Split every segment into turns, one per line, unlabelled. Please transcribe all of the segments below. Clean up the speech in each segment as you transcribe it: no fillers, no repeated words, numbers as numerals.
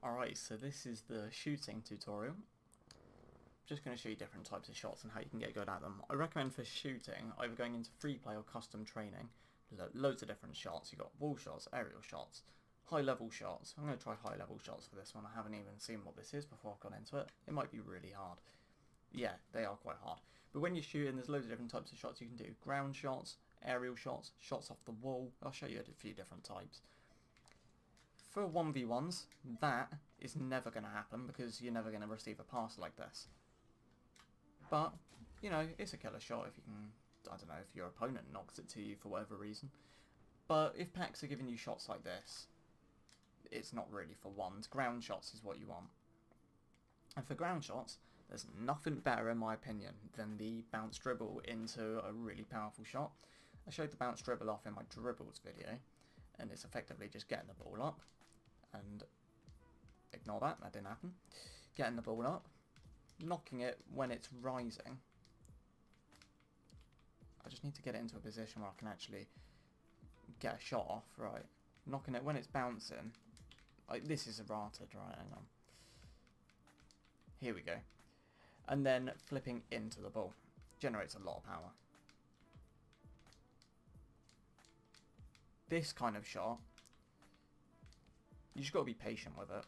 Alright, so this is the shooting tutorial. Just going to show you different types of shots and how you can get good at them. I recommend for shooting, either going into free play or custom training, loads of different shots. You've got wall shots, aerial shots, high level shots. I'm going to try high level shots for this one. I haven't even seen what this is before I've gone into it. It might be really hard. Yeah, they are quite hard. But when you're shooting, there's loads of different types of shots you can do. Ground shots, aerial shots, shots off the wall. I'll show you a few different types. For 1v1s, that is never going to happen because you're never going to receive a pass like this. But, you know, it's a killer shot if you can, I don't know, if your opponent knocks it to you for whatever reason. But if packs are giving you shots like this, it's not really for ones. Ground shots is what you want. And for ground shots, there's nothing better in my opinion than the bounce dribble into a really powerful shot. I showed the bounce dribble off in my dribbles video, and it's effectively just getting the ball up. And ignore that, that didn't happen. Getting the ball up, knocking it when it's rising. I just need to get it into a position where I can actually get a shot off, right. Knocking it when it's bouncing. This is errated, right, hang on. Here we go. And then flipping into the ball. Generates a lot of power. This kind of shot, you just got to be patient with it.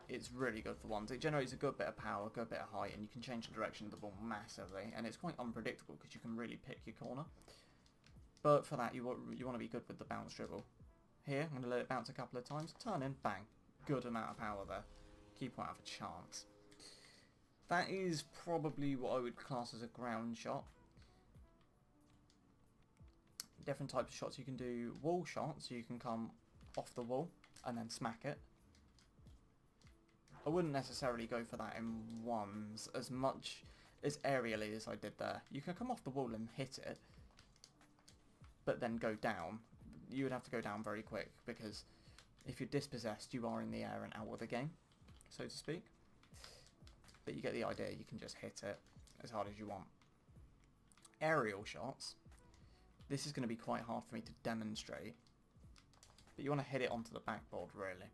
It's really good for ones. It generates a good bit of power, a good bit of height, and you can change the direction of the ball massively. And it's quite unpredictable because you can really pick your corner. But for that, you want to be good with the bounce dribble. Here, I'm going to let it bounce a couple of times. Turn in, bang. Good amount of power there. Keeper won't have a chance. That is probably what I would class as a ground shot. Different types of shots you can do. Wall shots, you can come off the wall and then smack it. I wouldn't necessarily go for that in ones as much as aerially as I did there. You can come off the wall and hit it, but then go down. You would have to go down very quick because if you're dispossessed, you are in the air and out of the game, so to speak. But you get the idea, you can just hit it as hard as you want. Aerial shots, this is going to be quite hard for me to demonstrate, but you want to hit it onto the backboard really.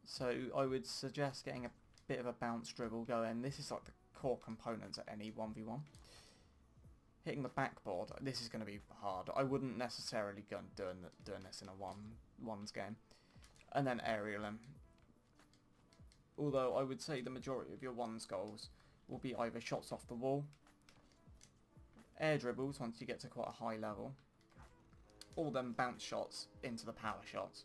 So I would suggest getting a bit of a bounce dribble going. This is like the core components at any 1v1. Hitting the backboard, this is going to be hard. I wouldn't necessarily go doing this in a ones game. And then aerialing. Although I would say the majority of your ones goals will be either shots off the wall, air dribbles once you get to quite a high level, or then bounce shots into the power shots.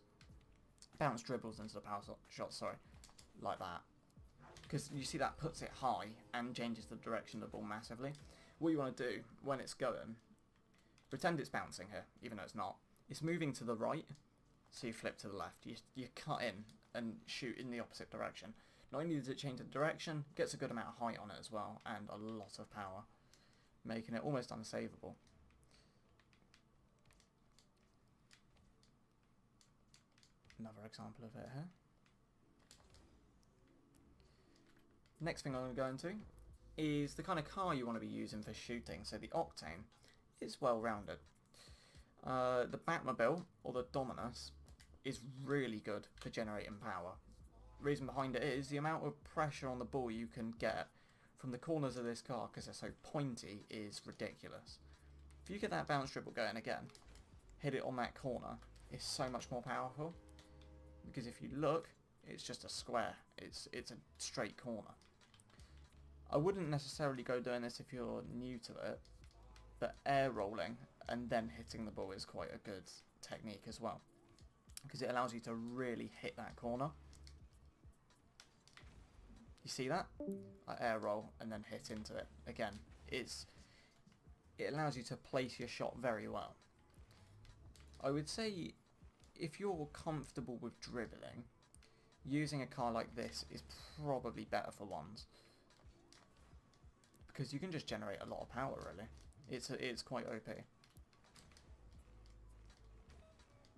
Bounce dribbles into the power shots, sorry, like that. Because you see that puts it high and changes the direction of the ball massively. What you want to do when it's going, pretend it's bouncing here, even though it's not. It's moving to the right, so you flip to the left. You cut in and shoot in the opposite direction. Not only does it change the direction, gets a good amount of height on it as well, and a lot of power, making it almost unsavable. Another example of it here. Next thing I'm going to go into is the kind of car you want to be using for shooting. So the Octane is well rounded. The Batmobile, or the Dominus, is really good for generating power. Reason behind it is the amount of pressure on the ball you can get from the corners of this car, because they're so pointy, is ridiculous. If you get that bounce dribble going again, hit it on that corner, it's so much more powerful. Because if you look, it's just a square. It's a straight corner. I wouldn't necessarily go doing this if you're new to it, but air rolling and then hitting the ball is quite a good technique as well, because it allows you to really hit that corner. You see that? I air roll and then hit into it. Again, it allows you to place your shot very well. I would say if you're comfortable with dribbling, using a car like this is probably better for ones, because you can just generate a lot of power really. It's quite OP.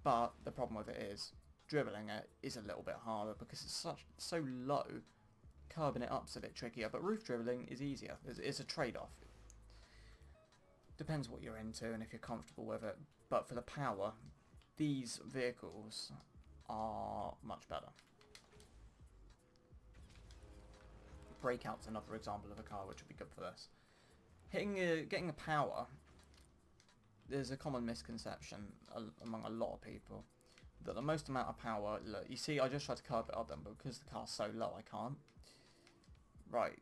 But the problem with it is dribbling it is a little bit harder because it's so low. Curbing it up's a bit trickier, but roof dribbling is easier. It's a trade-off. Depends what you're into and if you're comfortable with it. But for the power, these vehicles are much better. Breakout's another example of a car which would be good for this. Getting a power, there's a common misconception among a lot of people that the most amount of power, look, you see I just tried to curb it up then, but because the car's so low I can't. Right.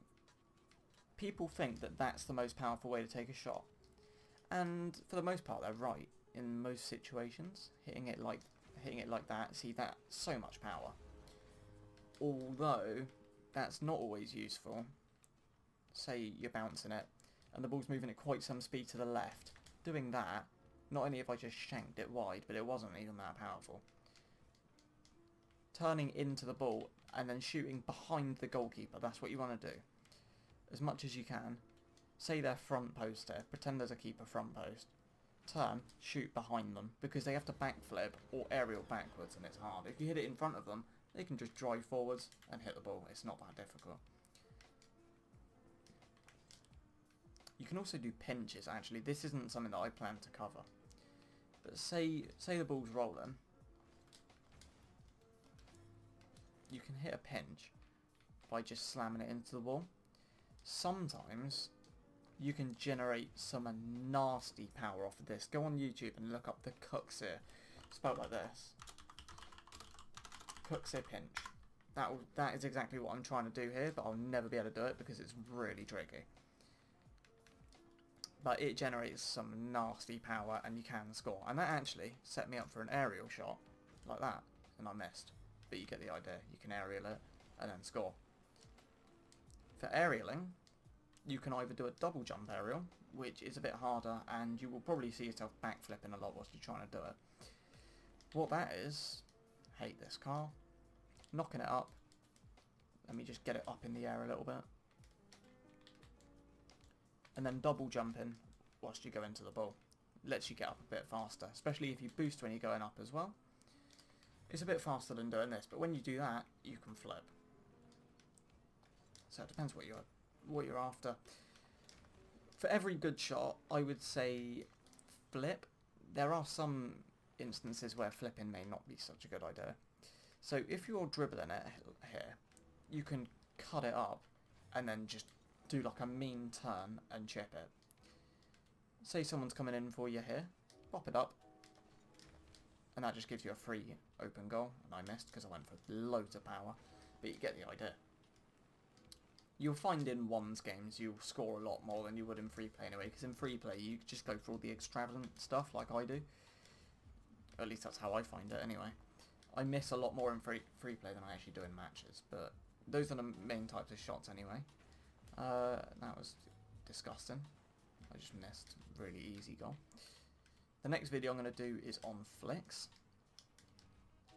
People think that that's the most powerful way to take a shot. And for the most part they're right in most situations. Hitting it like that, see, that's so much power. Although that's not always useful. Say you're bouncing it and the ball's moving at quite some speed to the left. Doing that, not only have I just shanked it wide, but it wasn't even that powerful. Turning into the ball and then shooting behind the goalkeeper, that's what you want to do. As much as you can. Say they're front post here, pretend there's a keeper front post. Turn, shoot behind them, because they have to backflip or aerial backwards and it's hard. If you hit it in front of them, they can just drive forwards and hit the ball. It's not that difficult. You can also do pinches, actually. This isn't something that I plan to cover. But say the ball's rolling. You can hit a pinch by just slamming it into the wall. Sometimes you can generate some nasty power off of this. Go on YouTube and look up the Cuxir. Spelled like this. Cuxir pinch. That is exactly what I'm trying to do here, but I'll never be able to do it because it's really tricky. But it generates some nasty power and you can score. And that actually set me up for an aerial shot like that. And I missed. But you get the idea. You can aerial it and then score. For aerialing, you can either do a double jump aerial, which is a bit harder, and you will probably see yourself backflipping a lot whilst you're trying to do it. What that is, hate this car, knocking it up. Let me just get it up in the air a little bit. And then double jumping whilst you go into the ball. Lets you get up a bit faster, especially if you boost when you're going up as well. It's a bit faster than doing this, but when you do that, you can flip. So it depends what you're after. For every good shot, I would say flip. There are some instances where flipping may not be such a good idea. So if you're dribbling it here, you can cut it up and then just do like a mean turn and chip it. Say someone's coming in for you here, pop it up, and that just gives you a free open goal. And I missed because I went for loads of power, but you get the idea. You'll find in ones games you'll score a lot more than you would in free play anyway, because in free play you just go for all the extravagant stuff like I do. At least that's how I find it anyway. I miss a lot more in free play than I actually do in matches, but those are the main types of shots anyway. That was disgusting. I just missed. Really easy goal. The next video I'm going to do is on flicks.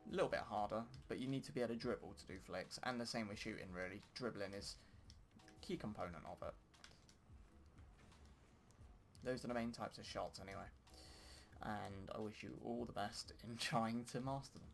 A little bit harder, but you need to be able to dribble to do flicks, and the same with shooting really. Dribbling is key component of it. Those are the main types of shots anyway, and I wish you all the best in trying to master them.